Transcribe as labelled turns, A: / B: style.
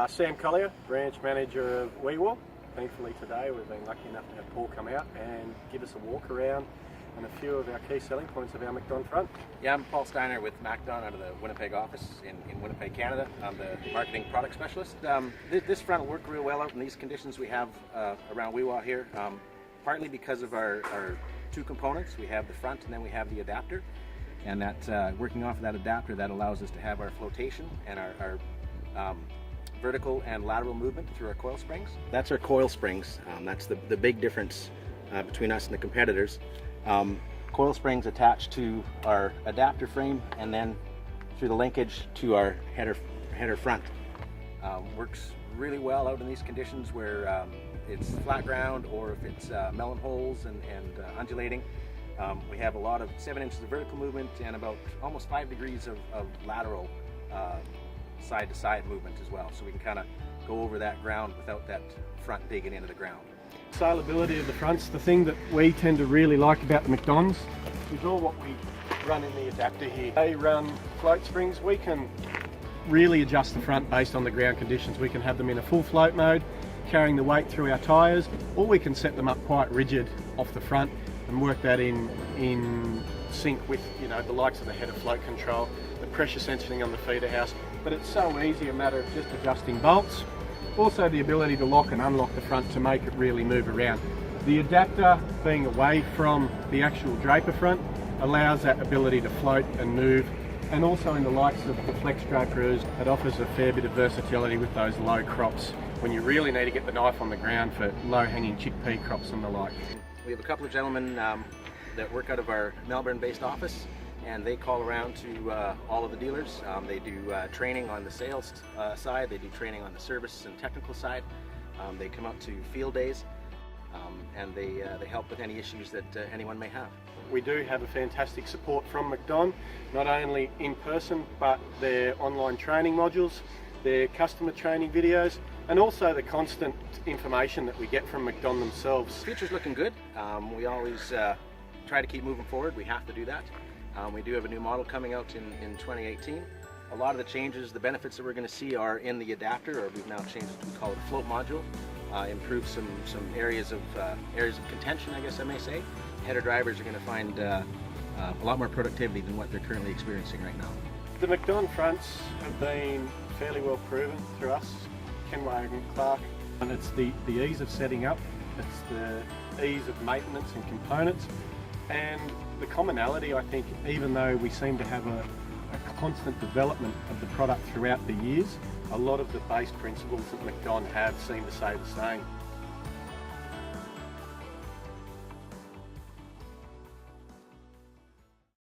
A: Sam Collier, branch manager of Wee Waa. Thankfully today we've been lucky enough to have Paul come out and give us a walk around and a few of our key selling points of our MacDon front.
B: Yeah, I'm Paul Steiner with MacDon out of the Winnipeg office in Winnipeg, Canada. I'm the marketing product specialist. This front will work real well out in these conditions we have around Wee Waa here, partly because of our two components. We have the front and then we have the adapter, and that working off of that adapter, that allows us to have our flotation and our vertical and lateral movement through our coil springs. That's our coil springs. That's the big difference between us and the competitors. Coil springs attached to our adapter frame and then through the linkage to our header front. Works really well out in these conditions where it's flat ground or if it's melon holes and undulating. We have a lot of 7 inches of vertical movement and about almost 5 degrees of lateral side-to-side movement as well, so we can kind of go over that ground without that front digging into the ground.
A: Saleability of the fronts, the thing that we tend to really like about the MacDons is all what we run in the adapter here. They run float springs. We can really adjust the front based on the ground conditions. We can have them in a full float mode, carrying the weight through our tyres, or we can set them up quite rigid off the front and work that in sync with, you know, the likes of the header float control, the pressure sensing on the feeder house. But it's so easy, a matter of just adjusting bolts. Also the ability to lock and unlock the front to make it really move around. The adapter being away from the actual draper front allows that ability to float and move, and also in the likes of the flex drapers, it offers a fair bit of versatility with those low crops when you really need to get the knife on the ground for low hanging chickpea crops and the like.
B: We have a couple of gentlemen that work out of our Melbourne-based office, and they call around to all of the dealers. They do training on the sales side, they do training on the service and technical side. They come out to field days, and they help with any issues that anyone may have.
A: We do have a fantastic support from MacDon, not only in person, but their online training modules, their customer training videos, and also the constant information that we get from MacDon themselves.
B: The future's looking good. We always try to keep moving forward. We have to do that. We do have a new model coming out in 2018. A lot of the changes, the benefits that we're going to see are in the adapter, or we've now changed it to, we call it a float module. Improve some areas of contention, I guess I may say. Header drivers are going to find a lot more productivity than what they're currently experiencing right now.
A: The MacDon fronts have been fairly well proven through us, Kenway and Clark, and it's the ease of setting up, it's the ease of maintenance and components, and the commonality. I think even though we seem to have a constant development of the product throughout the years, a lot of the base principles that MacDon have seem to stay the same.